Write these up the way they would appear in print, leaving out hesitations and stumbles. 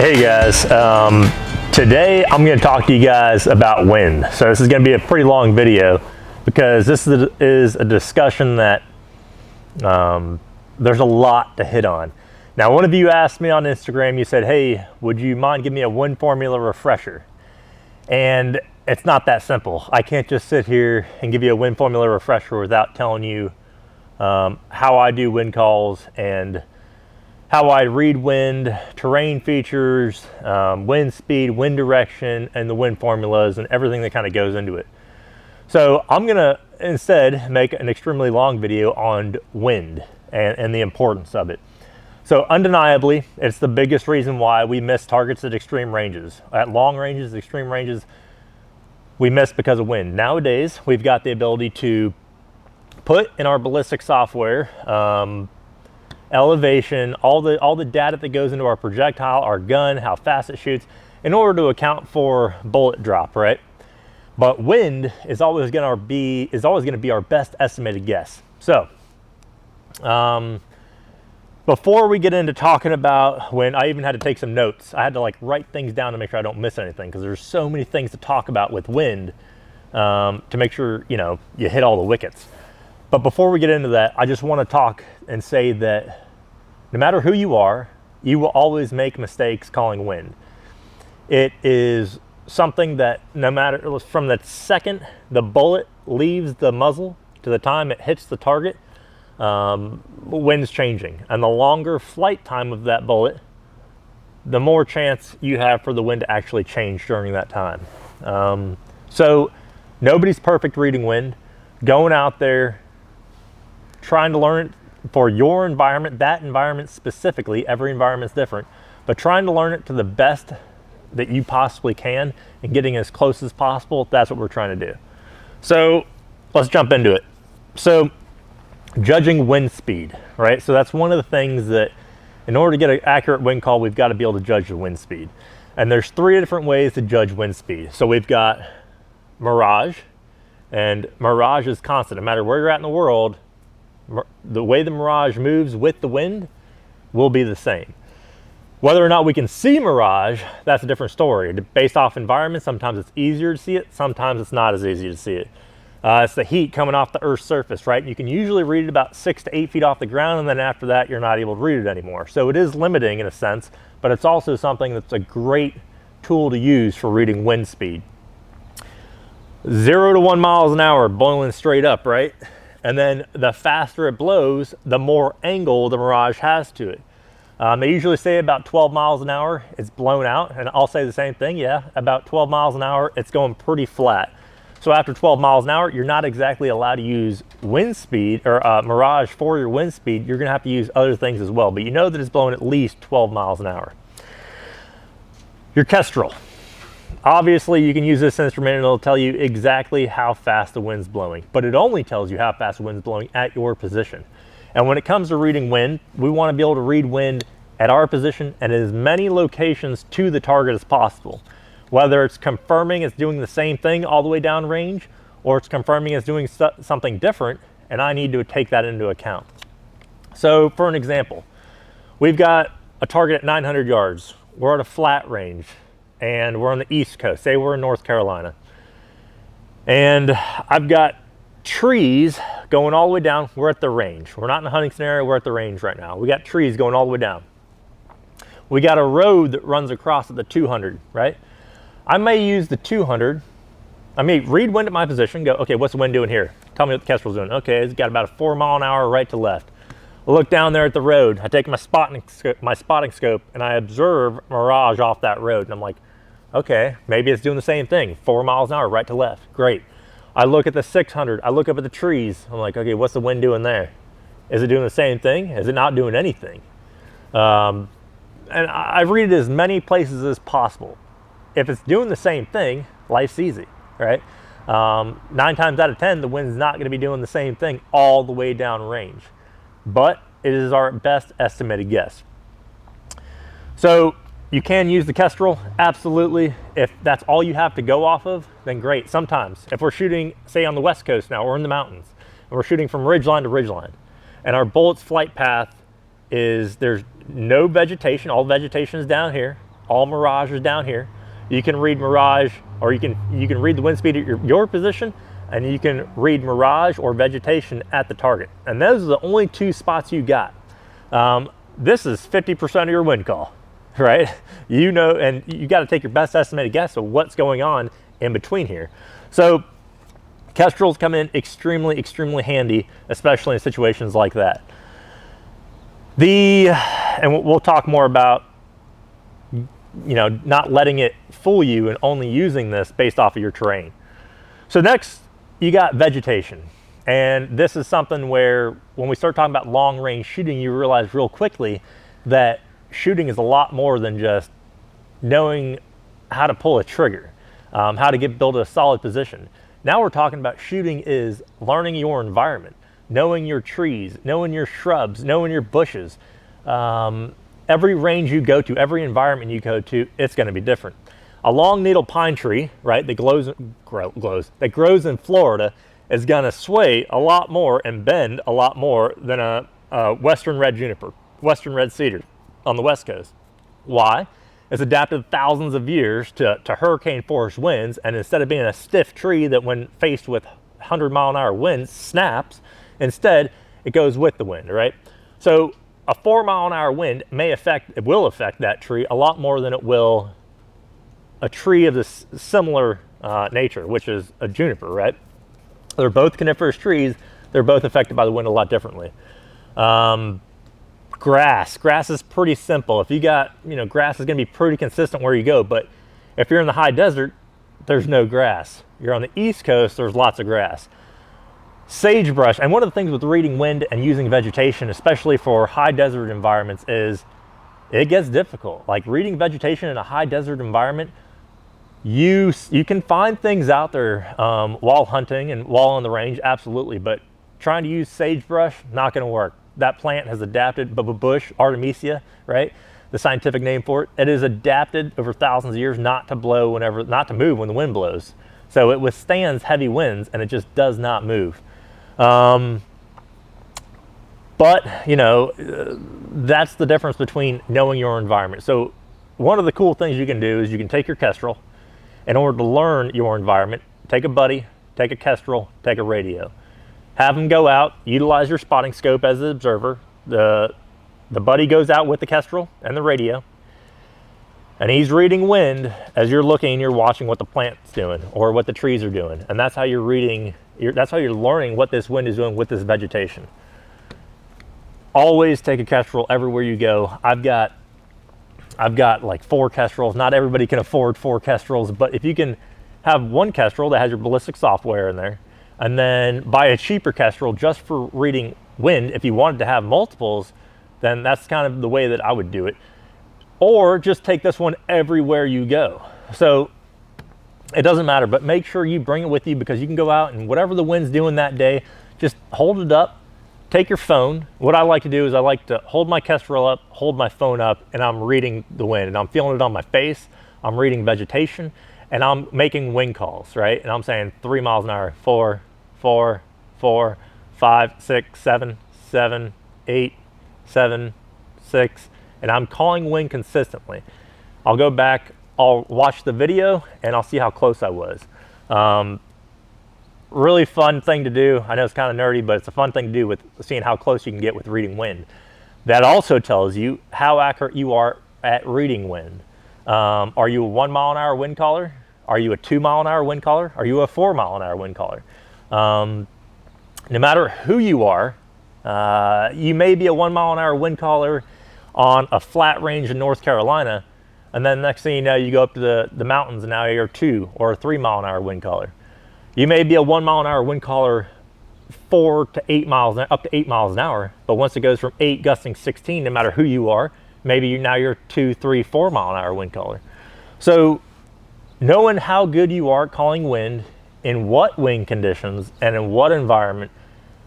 Hey guys, today I'm going to talk to you guys about wind. So this is going to be a pretty long video because this is a discussion that there's a lot to hit on. Now, one of you asked me on Instagram, you said, hey, would you mind giving me a wind formula refresher? And it's not that simple. I can't just sit here and give you a wind formula refresher without telling you how I do wind calls and how I read wind, terrain features, wind speed, wind direction, and the wind formulas and everything that kind of goes into it. So I'm gonna instead make an extremely long video on wind and the importance of it. So undeniably, it's the biggest reason why we miss targets at extreme ranges. At long ranges, extreme ranges, we miss because of wind. Nowadays, we've got the ability to put in our ballistic software elevation, all the data that goes into our projectile, our gun, how fast it shoots, in order to account for bullet drop, right? But wind is always going to be our best estimated guess. So, before we get into talking about wind, I even had to take some notes. I had to like write things down to make sure I don't miss anything because there's so many things to talk about with wind to make sure you hit all the wickets. But before we get into that, I just want to talk and say that no matter who you are, you will always make mistakes calling wind. It is something that no matter, from the second the bullet leaves the muzzle to the time it hits the target, wind's changing. And the longer flight time of that bullet, the more chance you have for the wind to actually change during that time. So nobody's perfect reading wind. Going out there, trying to learn it for your environment, that environment specifically, every environment's different, but trying to learn it to the best that you possibly can and getting as close as possible, that's what we're trying to do. So let's jump into it. So judging wind speed, right? So that's one of the things that in order to get an accurate wind call, we've got to be able to judge the wind speed. And there's three different ways to judge wind speed. So we've got Mirage, and Mirage is constant. No matter where you're at in the world, the way the Mirage moves with the wind will be the same. Whether or not we can see Mirage, that's a different story. Based off environment, sometimes it's easier to see it, sometimes it's not as easy to see it. It's the heat coming off the Earth's surface, right? You can usually read it about 6 to 8 feet off the ground, and then after that, you're not able to read it anymore. So it is limiting in a sense, but it's also something that's a great tool to use for reading wind speed. 0 to 1 miles an hour, blowing straight up, right? And then the faster it blows, the more angle the Mirage has to it. They usually say about 12 miles an hour, it's blown out. And I'll say the same thing, yeah, about 12 miles an hour, it's going pretty flat. So after 12 miles an hour, you're not exactly allowed to use wind speed or Mirage for your wind speed. You're gonna have to use other things as well, but you know that it's blowing at least 12 miles an hour. Your Kestrel. Obviously, you can use this instrument and it'll tell you exactly how fast the wind's blowing, but it only tells you how fast the wind's blowing at your position. And when it comes to reading wind, we want to be able to read wind at our position and as many locations to the target as possible. Whether it's confirming it's doing the same thing all the way down range, or it's confirming it's doing something different, and I need to take that into account. So for an example, we've got a target at 900 yards. We're at a flat range. And we're on the East Coast, say we're in North Carolina. And I've got trees going all the way down. We're at the range. We're not in a hunting scenario, we're at the range right now. We got trees going all the way down. We got a road that runs across at the 200, right? I may use the 200. I may read wind at my position, go, okay, what's the wind doing here? Tell me what the Kestrel's doing. Okay, it's got about a 4 mile an hour right to left. I look down there at the road. I take my spotting scope and I observe Mirage off that road. And I'm like, okay, maybe it's doing the same thing, 4 miles an hour, right to left, great. I look at the 600, I look up at the trees, I'm like, okay, what's the wind doing there? Is it doing the same thing? Is it not doing anything? And I read it as many places as possible. If it's doing the same thing, life's easy, right? 9 times out of 10, the wind's not gonna be doing the same thing all the way down range, but it is our best estimated guess. So, you can use the Kestrel, absolutely. If that's all you have to go off of, then great. Sometimes, if we're shooting, say on the West Coast now, or in the mountains, and we're shooting from ridgeline to ridgeline, and our bullet's flight path is, there's no vegetation, all vegetation is down here, all Mirage is down here. You can read Mirage, or you can read the wind speed at your position, and you can read Mirage or vegetation at the target. And those are the only two spots you got. This is 50% of your wind call, right? You know, and you got to take your best estimated guess of what's going on in between here. So kestrels come in extremely, extremely handy, especially in situations like that. And we'll talk more about, you know, not letting it fool you and only using this based off of your terrain. So next, you got vegetation. And this is something where when we start talking about long range shooting, you realize real quickly that shooting is a lot more than just knowing how to pull a trigger, how to build a solid position. Now we're talking about shooting is learning your environment, knowing your trees, knowing your shrubs, knowing your bushes. Every range you go to, every environment you go to, it's going to be different. A long needle pine tree, right, that grows in Florida is going to sway a lot more and bend a lot more than a western red juniper, western red cedar on the West Coast. Why? It's adapted thousands of years to hurricane force winds, and instead of being a stiff tree that when faced with 100-mile-an-hour winds snaps, instead it goes with the wind, right? So a 4-mile-an-hour wind will affect that tree a lot more than it will a tree of this similar nature, which is a juniper, right? They're both coniferous trees. They're both affected by the wind a lot differently. Grass is pretty simple. If you got, you know, grass is going to be pretty consistent where you go, but if you're in the high desert, there's no grass. You're on the East Coast, there's lots of grass. Sagebrush, and one of the things with reading wind and using vegetation, especially for high desert environments, is it gets difficult. Like reading vegetation in a high desert environment, you can find things out there while hunting and while on the range, absolutely, but trying to use sagebrush, not going to work. That plant has adapted, bush, Artemisia, right? The scientific name for it. It is adapted over thousands of years not to move when the wind blows. So it withstands heavy winds and it just does not move. But, you know, that's the difference between knowing your environment. So one of the cool things you can do is you can take your kestrel. In order to learn your environment, take a buddy, take a kestrel, take a radio. Have them go out, utilize your spotting scope as the observer. The buddy goes out with the kestrel and the radio, and he's reading wind as you're looking, you're watching what the plant's doing or what the trees are doing. And that's how you're learning what this wind is doing with this vegetation. Always take a kestrel everywhere you go. I've got like 4 kestrels. Not everybody can afford 4 kestrels, but if you can have one kestrel that has your ballistic software in there, and then buy a cheaper kestrel just for reading wind, if you wanted to have multiples, then that's kind of the way that I would do it. Or just take this one everywhere you go. So it doesn't matter, but make sure you bring it with you, because you can go out and whatever the wind's doing that day, just hold it up, take your phone. What I like to do is I like to hold my kestrel up, hold my phone up, and I'm reading the wind, and I'm feeling it on my face. I'm reading vegetation, and I'm making wind calls, right? And I'm saying 3 miles an hour, 4, 4, 4, 5, 6, 7, 7, 8, 7, 6, and I'm calling wind consistently. I'll go back, I'll watch the video, and I'll see how close I was. Really fun thing to do. I know it's kind of nerdy, but it's a fun thing to do with seeing how close you can get with reading wind. That also tells you how accurate you are at reading wind. Are you a 1 mile an hour wind caller? Are you a 2 mile an hour wind caller? Are you a 4 mile an hour wind caller? No matter who you are, you may be a 1 mile an hour wind caller on a flat range in North Carolina, and then next thing you know, you go up to the mountains and now you're a 2 or a 3 mile an hour wind caller. You may be a 1 mile an hour wind caller 4 to 8 miles, up to 8 miles an hour, but once it goes from 8 gusting 16, no matter who you are, maybe now you're 2, 3, 4 mile an hour wind caller. So knowing how good you are at calling wind, in what wind conditions and in what environment,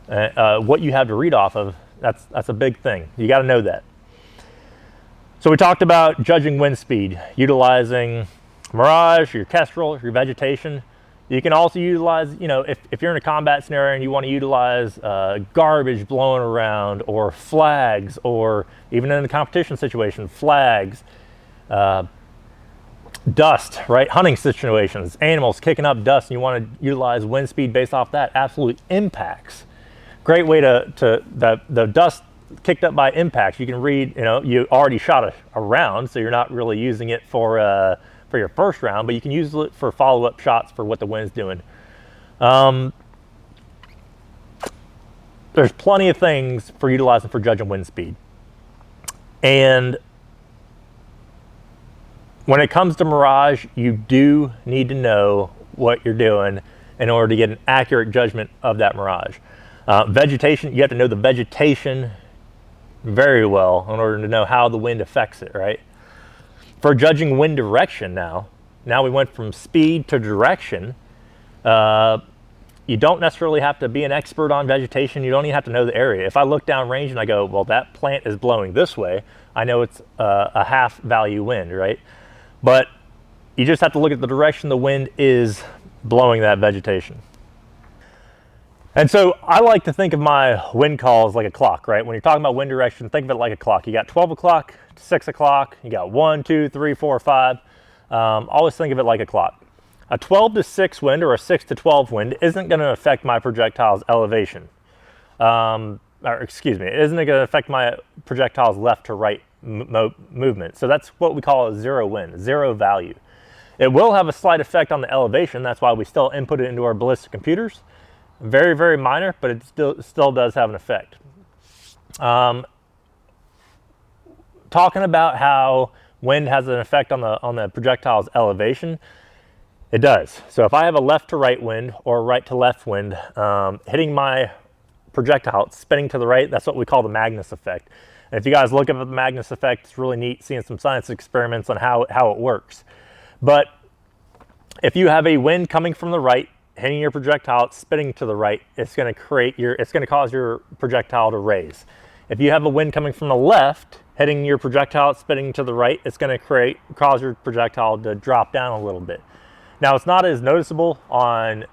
what you have to read off of, that's a big thing. You got to know that. So we talked about judging wind speed, utilizing Mirage, your kestrel, your vegetation. You can also utilize, you know, if you're in a combat scenario and you want to utilize garbage blowing around, or flags, or even in a competition situation, flags, Dust, right? Hunting situations, animals kicking up dust, and you want to utilize wind speed based off that. Absolute impacts. Great way to the dust kicked up by impacts. You can read, you already shot a round, so you're not really using it for your first round, but you can use it for follow-up shots for what the wind's doing. There's plenty of things for utilizing for judging wind speed. And when it comes to Mirage, you do need to know what you're doing in order to get an accurate judgment of that Mirage. Vegetation, you have to know the vegetation very well in order to know how the wind affects it, right? For judging wind direction now we went from speed to direction. You don't necessarily have to be an expert on vegetation. You don't even have to know the area. If I look down range and I go, well, that plant is blowing this way, I know it's a half value wind, right? But you just have to look at the direction the wind is blowing that vegetation. And so I like to think of my wind calls like a clock, right? When you're talking about wind direction, think of it like a clock. You got 12 o'clock, 6 o'clock, you got 1, 2, 3, 4, 5. Always think of it like a clock. A 12 to 6 wind or a 6 to 12 wind isn't going to affect my projectile's elevation. It isn't going to affect my projectile's left to right movement. So that's what we call a zero wind, zero value. It will have a slight effect on the elevation. That's why we still input it into our ballistic computers. Very, very minor, but it still does have an effect. Talking about how wind has an effect on the projectile's elevation, it does. So if I have a left to right wind or a right to left wind hitting my projectile, it's spinning to the right, that's what we call the Magnus effect. And if you guys look at the Magnus effect, it's really neat seeing some science experiments on how it works. But if you have a wind coming from the right, hitting your projectile, spinning to the right, it's going to cause your projectile to raise. If you have a wind coming from the left, hitting your projectile, spinning to the right, it's going to cause your projectile to drop down a little bit. Now, it's not as noticeable on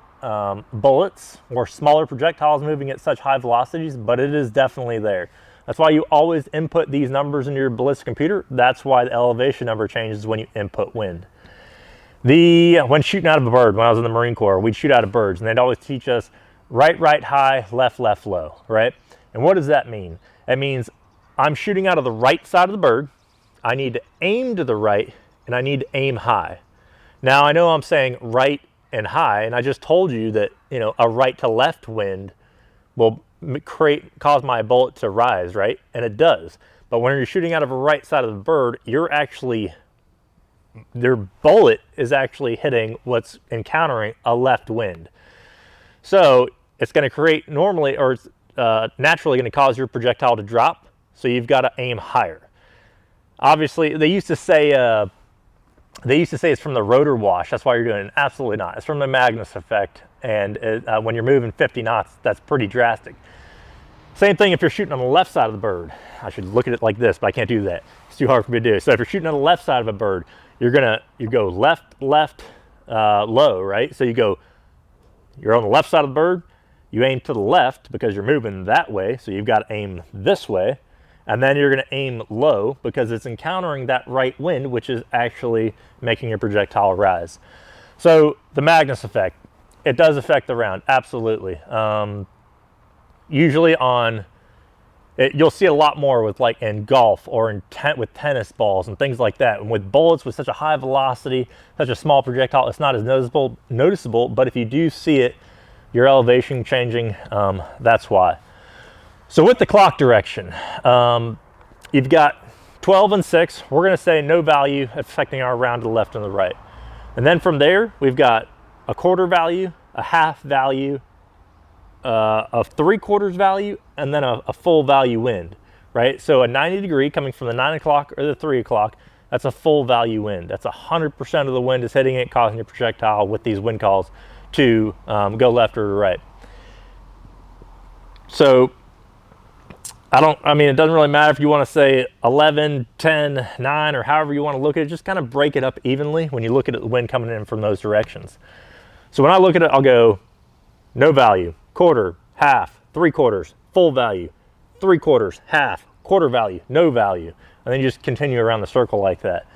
bullets or smaller projectiles moving at such high velocities, but it is definitely there. That's why you always input these numbers into your ballistic computer. That's why the elevation number changes when you input wind. When shooting out of a bird, when I was in the Marine Corps, we'd shoot out of birds, and they'd always teach us right, high, left, low, right? And what does that mean? It means I'm shooting out of the right side of the bird, I need to aim to the right, and I need to aim high. Now, I know I'm saying right and high, and I just told you that, a right to left wind will cause my bullet to rise, right? And it does. But when you're shooting out of a right side of the bird, their bullet is actually hitting what's encountering a left wind. So it's going to create naturally going to cause your projectile to drop. So you've got to aim higher. Obviously, they used to say it's from the rotor wash. That's why you're doing it. Absolutely not. It's from the Magnus effect. And when you're moving 50 knots, that's pretty drastic. Same thing if you're shooting on the left side of the bird. I should look at it like this, but I can't do that. It's too hard for me to do. So if you're shooting on the left side of a bird, you go left, low, right? So you're on the left side of the bird, you aim to the left because you're moving that way, so you've got to aim this way, and then you're going to aim low because it's encountering that right wind, which is actually making your projectile rise. So the Magnus effect, it does affect the round, absolutely. Usually you'll see a lot more with in golf or with tennis balls and things like that. And with bullets with such a high velocity, such a small projectile, it's not as noticeable. But if you do see it, your elevation changing, that's why. So with the clock direction, you've got 12 and 6. We're going to say no value affecting our round to the left and the right. And then from there, we've got a quarter value, a half value, a 3/4 value, and then a full value wind, right? So a 90 degree coming from the 9 o'clock or the 3 o'clock, that's a full value wind. That's 100% of the wind is hitting it, causing your projectile with these wind calls to go left or right. So it doesn't really matter if you want to say 11, 10, 9, or however you want to look at it. Just kind of break it up evenly when you look at the wind coming in from those directions. So when I look at it, I'll go no value, quarter, half, 3/4, full value, 3/4, half, quarter value, no value. And then you just continue around the circle like that.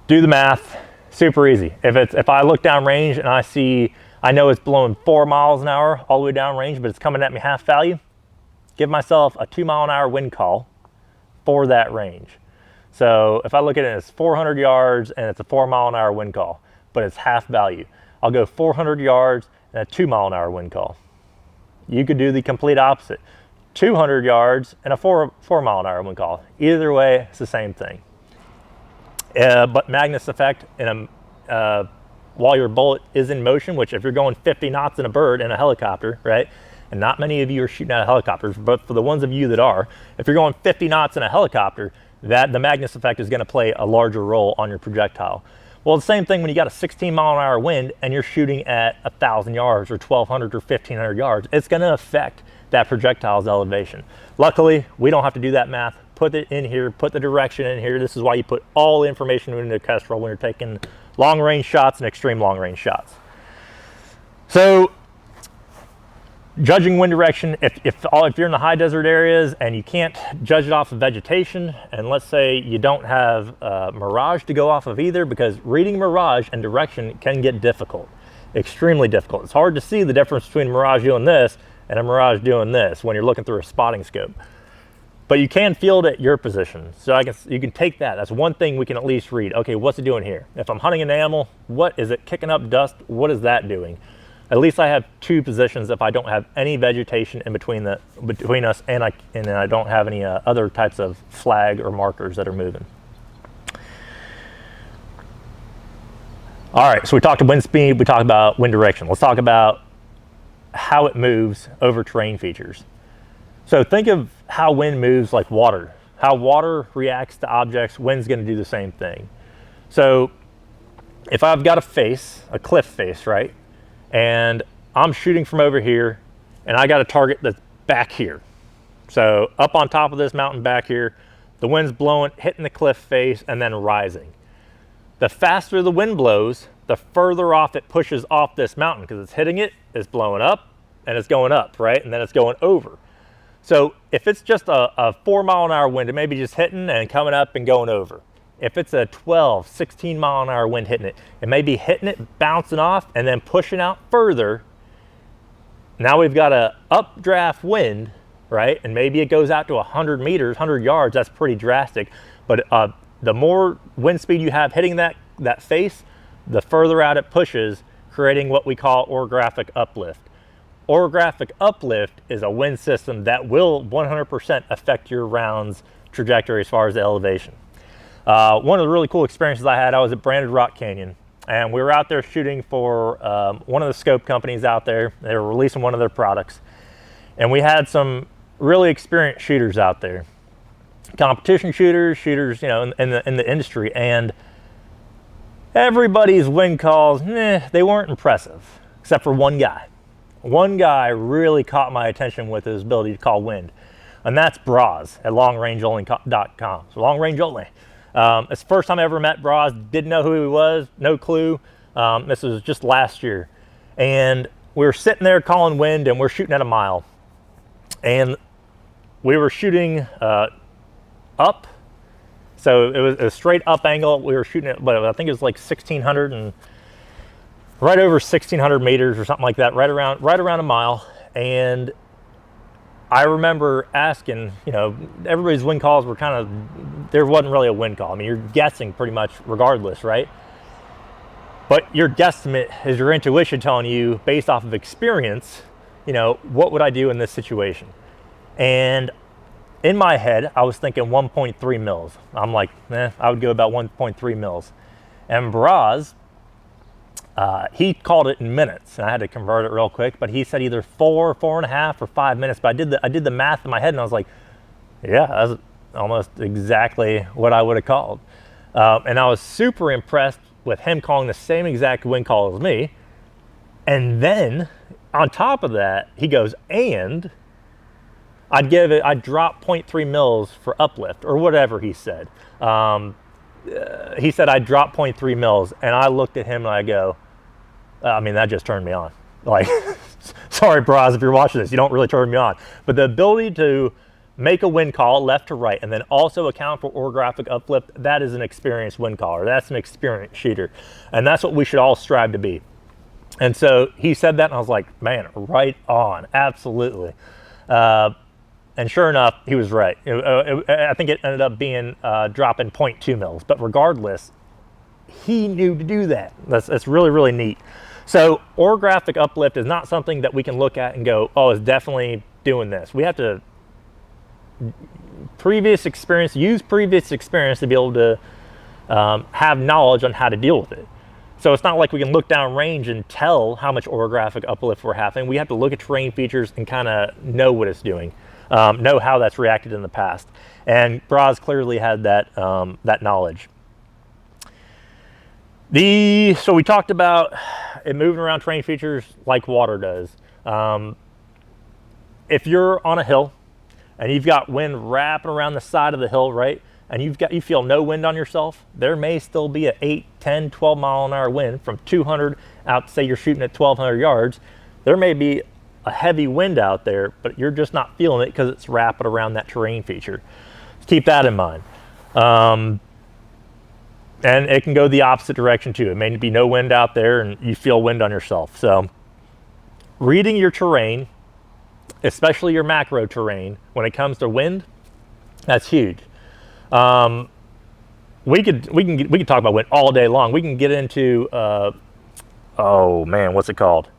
Do the math, super easy. If I look down range and I know it's blowing 4 miles an hour all the way down range, but it's coming at me half value, give myself a 2 mile an hour wind call for that range. So if I look at it as 400 yards and it's a 4 mile an hour wind call, but it's half value, I'll go 400 yards and a 2 mile an hour wind call. You could do the complete opposite. 200 yards and a 4 mile an hour wind call. Either way, it's the same thing. But Magnus effect while your bullet is in motion, which if you're going 50 knots in a bird in a helicopter, right? And not many of you are shooting out of helicopters, but for the ones of you that are, if you're going 50 knots in a helicopter, the Magnus effect is going to play a larger role on your projectile. Well, the same thing when you got a 16 mile an hour wind and you're shooting at 1,000 yards or 1,200 or 1,500 yards, it's going to affect that projectile's elevation. Luckily, we don't have to do that math. Put it in here, put the direction in here. This is why you put all the information into a Kestrel when you're taking long range shots and extreme long range shots. So judging wind direction, if you're in the high desert areas and you can't judge it off of vegetation, and let's say you don't have Mirage to go off of either, because reading Mirage and direction can get difficult, extremely difficult. It's hard to see the difference between Mirage doing this and a Mirage doing this when you're looking through a spotting scope. But you can field at your position. So you can take that. That's one thing we can at least read. Okay, what's it doing here? If I'm hunting an animal, what is it kicking up dust? What is that doing? At least I have two positions if I don't have any vegetation in between us and I don't have any other types of flag or markers that are moving. All right, so we talked wind speed, we talked about wind direction. Let's talk about how it moves over terrain features. So think of how wind moves like water. How water reacts to objects, wind's going to do the same thing. So if I've got a cliff face, right? And I'm shooting from over here and I got a target that's back here. So up on top of this mountain back here, the wind's blowing, hitting the cliff face and then rising. The faster the wind blows, the further off it pushes off this mountain, because it's hitting it, it's blowing up and it's going up, right? And then it's going over. So if it's just a 4 mile an hour wind, it may be just hitting and coming up and going over. If it's a 12, 16 mile an hour wind hitting it, it may be hitting it, bouncing off, and then pushing out further. Now we've got a updraft wind, right? And maybe it goes out to 100 meters, 100 yards. That's pretty drastic. But the more wind speed you have hitting that face, the further out it pushes, creating what we call orographic uplift. Orographic uplift is a wind system that will 100% affect your round's trajectory as far as the elevation. One of the really cool experiences I had, I was at Branded Rock Canyon, and we were out there shooting for one of the scope companies out there. They were releasing one of their products, and we had some really experienced shooters out there, competition shooters, you know, in the industry, and everybody's wind calls, they weren't impressive, except for one guy. One guy really caught my attention with his ability to call wind, and that's Braz at longrangeonly.com. So long range only. It's the first time I ever met Braz, didn't know who he was, no clue. This was just last year. And we were sitting there calling wind, and we're shooting at a mile. And we were shooting up. So it was a straight up angle. We were shooting at, but I think it was like 1,600 and right over 1,600 meters or something like that, right around a mile. And I remember asking, you know, everybody's wind calls were kind of, there wasn't really a wind call. I mean, you're guessing pretty much regardless, right? But your guesstimate is your intuition telling you, based off of experience, you know, what would I do in this situation? And in my head, I was thinking 1.3 mils. I'm like, I would go about 1.3 mils. And Braz, he called it in minutes, and I had to convert it real quick, but he said either 4.5, or 5 minutes. But I did the math in my head, and I was like, yeah, that's almost exactly what I would have called. And I was super impressed with him calling the same exact wind call as me. And then on top of that, he goes, and I'd drop 0.3 mils for uplift, or whatever he said. He said I'd drop 0.3 mils, and I looked at him and I go, I mean, that just turned me on. Like, sorry, Braz, if you're watching this, you don't really turn me on. But the ability to make a wind call left to right, and then also account for orographic uplift, that is an experienced wind caller. That's an experienced shooter. And that's what we should all strive to be. And so he said that, and I was like, man, right on, absolutely. And sure enough, he was right. I think it ended up being dropping 0.2 mils, but regardless, he knew to do that. That's really, really neat. So orographic uplift is not something that we can look at and go, oh, it's definitely doing this. We have to use previous experience to be able to have knowledge on how to deal with it. So it's not like we can look down range and tell how much orographic uplift we're having. We have to look at terrain features and kind of know what it's doing, know how that's reacted in the past. And Braz clearly had that, that knowledge. So we talked about it moving around terrain features like water does. If you're on a hill and you've got wind wrapping around the side of the hill, right? And you feel no wind on yourself, there may still be a 8, 10, 12 mile an hour wind from 200 out, say you're shooting at 1,200 yards. There may be a heavy wind out there, but you're just not feeling it because it's wrapping around that terrain feature. Keep that in mind. And it can go the opposite direction too. It may be no wind out there and you feel wind on yourself. So reading your terrain, especially your macro terrain, when it comes to wind, that's huge. We could talk about wind all day long. We can get into oh man, what's it called?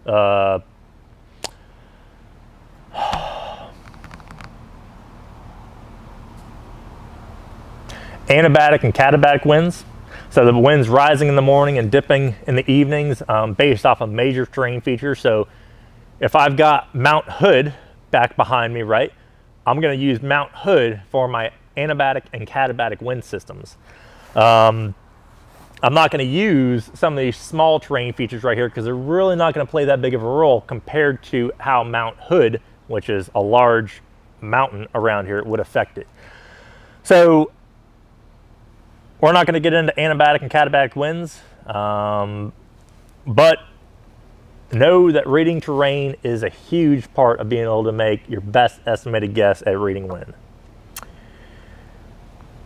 Anabatic and katabatic winds. So the wind's rising in the morning and dipping in the evenings, based off of major terrain features. So if I've got Mount Hood back behind me, right, I'm going to use Mount Hood for my anabatic and katabatic wind systems. I'm not going to use some of these small terrain features right here because they're really not going to play that big of a role compared to how Mount Hood, which is a large mountain around here, would affect it. So we're not going to get into anabatic and katabatic winds, but know that reading terrain is a huge part of being able to make your best estimated guess at reading wind.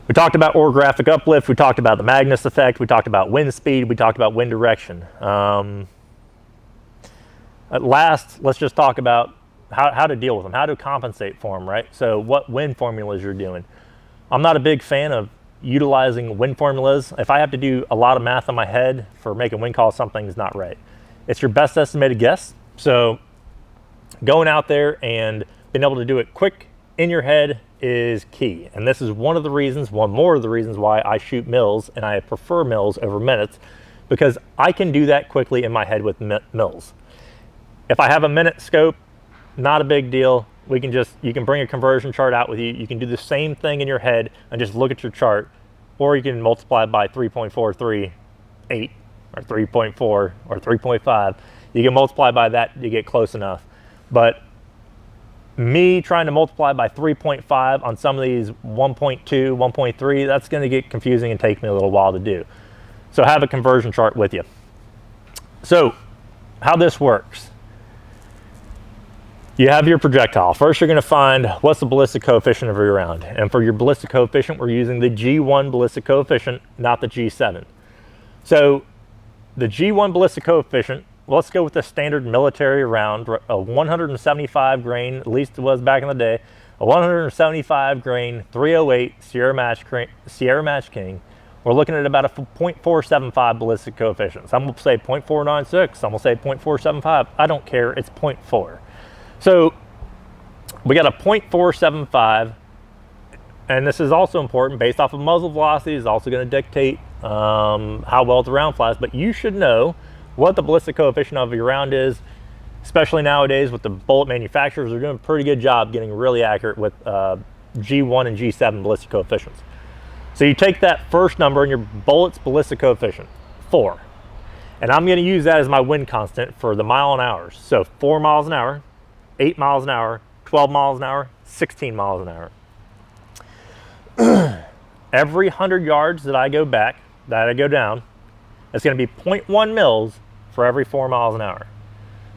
We talked about orographic uplift, we talked about the Magnus effect, we talked about wind speed, we talked about wind direction. At last, let's just talk about how to deal with them, how to compensate for them, right? So what wind formulas you're doing. I'm not a big fan of utilizing wind formulas. If I have to do a lot of math in my head for making wind calls, something's not right. It's your best estimated guess. So going out there and being able to do it quick in your head is key. And this is one more of the reasons why I shoot mils and I prefer mils over minutes, because I can do that quickly in my head with mils. If I have a minute scope, not a big deal. You can bring a conversion chart out with you. You can do the same thing in your head and just look at your chart, or you can multiply by 3.438 or 3.4 or 3.5. You can multiply by that to get close enough. But me trying to multiply by 3.5 on some of these 1.2, 1.3, that's going to get confusing and take me a little while to do. So have a conversion chart with you. So how this works. You have your projectile. First, you're going to find what's the ballistic coefficient of your round. And for your ballistic coefficient, we're using the G1 ballistic coefficient, not the G7. So the G1 ballistic coefficient, let's go with the standard military round, a 175 grain, at least it was back in the day, a 175 grain 308 Sierra Match King. We're looking at about a 0.475 ballistic coefficient. Some will say 0.496, some will say 0.475. I don't care, it's 0.4. So we got a 0.475, and this is also important based off of muzzle velocity. Is also going to dictate how well the round flies, but you should know what the ballistic coefficient of your round is, especially nowadays with the bullet manufacturers. They're doing a pretty good job getting really accurate with G1 and G7 ballistic coefficients. So you take that first number in your bullet's ballistic coefficient, 4, and I'm going to use that as my wind constant for the mile an hour. So 4 miles an hour, 8 miles an hour, 12 miles an hour, 16 miles an hour. Every 100 yards that I go back, that I go down, it's going to be 0.1 mils for every 4 miles an hour.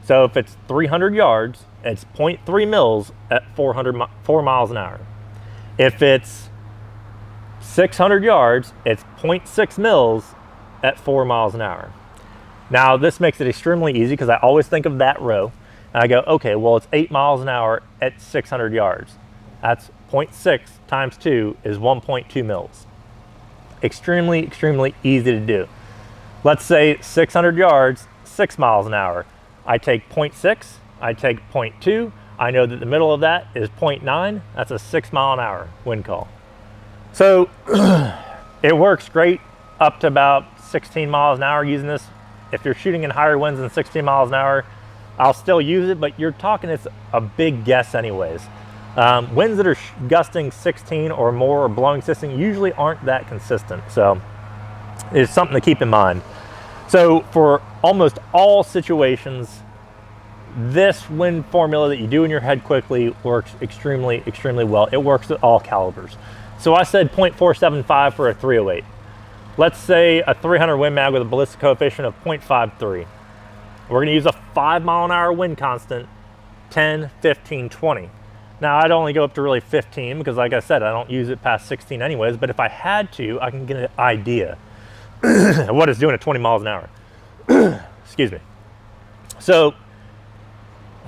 So if it's 300 yards, it's 0.3 mils at 4 miles an hour. If it's 600 yards, it's 0.6 mils at 4 miles an hour. Now, this makes it extremely easy because I always think of that row. And I go, okay, well, it's 8 miles an hour at 600 yards. That's 0.6 times 2 is 1.2 mils. Extremely, extremely easy to do. Let's say 600 yards, 6 miles an hour. I take 0.6, I take 0.2. I know that the middle of that is 0.9. That's a 6 mile an hour wind call. So it works great up to about 16 miles an hour using this. If you're shooting in higher winds than 16 miles an hour, I'll still use it, but you're talking it's a big guess anyways. Winds that are gusting 16 or more or blowing 16 usually aren't that consistent. So it's something to keep in mind. So for almost all situations, this wind formula that you do in your head quickly works extremely, extremely well. It works at all calibers. So I said 0.475 for a 308. Let's say a 300 Win Mag with a ballistic coefficient of 0.53. We're going to use a 5 mile an hour wind constant, 10, 15, 20. Now, I'd only go up to really 15 because, like I said, I don't use it past 16 anyways. But if I had to, I can get an idea of what it's doing at 20 miles an hour. Excuse me. So,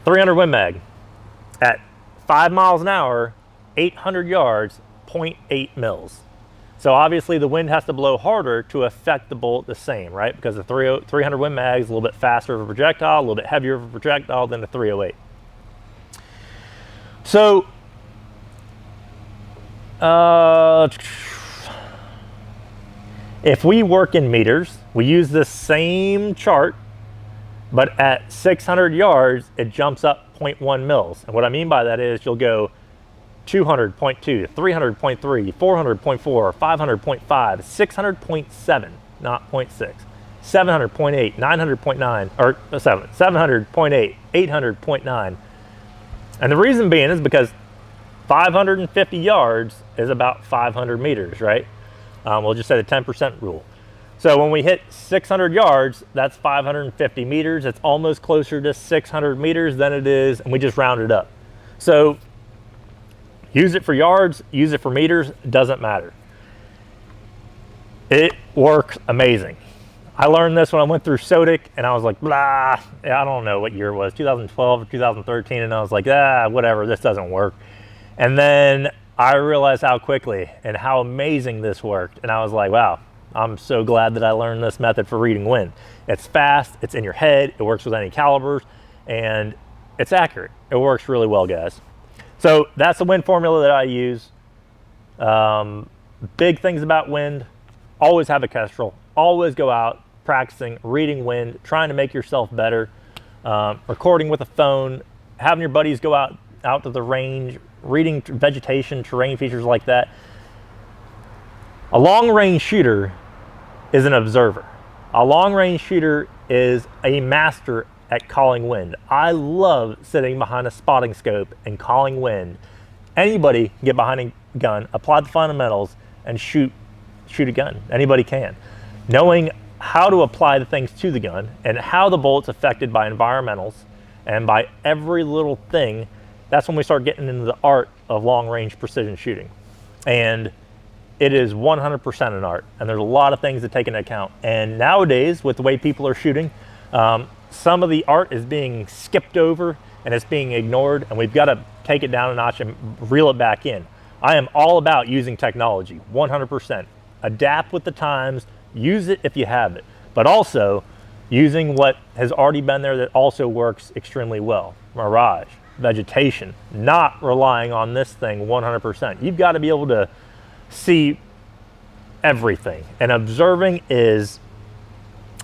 300 Win Mag at 5 miles an hour, 800 yards, 0.8 mils. So obviously the wind has to blow harder to affect the bullet the same, right? Because the 300 Win Mag is a little bit faster of a projectile, a little bit heavier of a projectile than the 308. So, if we work in meters, we use the same chart, but at 600 yards, it jumps up 0.1 mils. And what I mean by that is you'll go 200.2, 300.3, 400.4, 500.5, 600.7, not 0.6, 700.8, 900.9, or 700.8, 800.9. And the reason being is because 550 yards is about 500 meters, right? We'll just say the 10% rule. So when we hit 600 yards, that's 550 meters. It's almost closer to 600 meters than it is, and we just round it up. So use it for yards, use it for meters, doesn't matter. It works amazing. I learned this when I went through SODIC and I was like, blah, I don't know what year it was, 2012 or 2013, and I was like, whatever, this doesn't work. And then I realized how quickly and how amazing this worked. And I was like, wow, I'm so glad that I learned this method for reading wind. It's fast, it's in your head, it works with any calibers, and it's accurate. It works really well, guys. So that's the wind formula that I use. Big things about wind: always have a kestrel, always go out practicing reading wind, trying to make yourself better, recording with a phone, having your buddies go out to the range, reading vegetation, terrain features like that. A long-range shooter is an observer. A long-range shooter is a master at calling wind. I love sitting behind a spotting scope and calling wind. Anybody can get behind a gun, apply the fundamentals, and shoot a gun. Anybody can. Knowing how to apply the things to the gun and how the bullet's affected by environmentals and by every little thing, that's when we start getting into the art of long-range precision shooting. And it is 100% an art, and there's a lot of things to take into account. And nowadays, with the way people are shooting, some of the art is being skipped over and it's being ignored, and we've got to take it down a notch and reel it back in. I am all about using technology, 100%. Adapt with the times, use it if you have it, but also using what has already been there that also works extremely well. Mirage, vegetation, not relying on this thing 100%. You've got to be able to see everything, and observing is,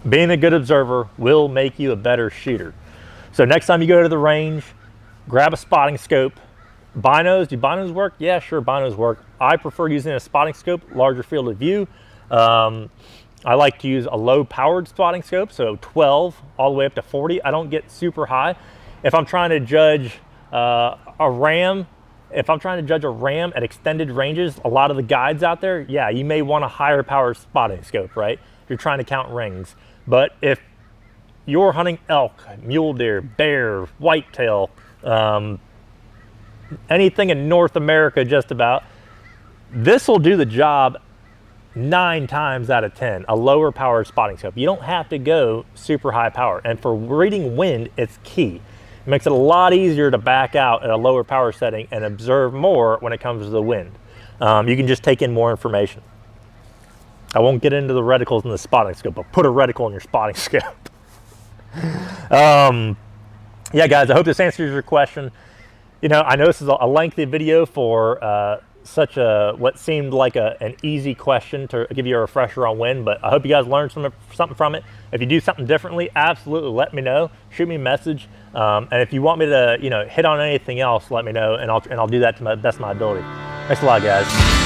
being a good observer will make you a better shooter. So next time you go to the range, grab a spotting scope. Binos, do binos work? Yeah, sure, binos work. I prefer using a spotting scope, larger field of view. I like to use a low powered spotting scope, so 12 all the way up to 40. I don't get super high. If I'm trying to judge a ram at extended ranges, a lot of the guides out there, yeah, you may want a higher powered spotting scope, right? If you're trying to count rings. But if you're hunting elk, mule deer, bear, whitetail, anything in North America just about, This will do the job 9 times out of 10, a lower powered spotting scope. You don't have to go super high power. And for reading wind, it's key. It makes it a lot easier to back out at a lower power setting and observe more when it comes to the wind. You can just take in more information. I won't get into the reticles in the spotting scope, but put a reticle in your spotting scope. Yeah, guys, I hope this answers your question. You know, I know this is a lengthy video for such a what seemed like an easy question to give you a refresher on wind, but I hope you guys learned something from it. If you do something differently, absolutely let me know. Shoot me a message, and if you want me to, you know, hit on anything else, let me know, and I'll do that to the best of my ability. Thanks a lot, guys.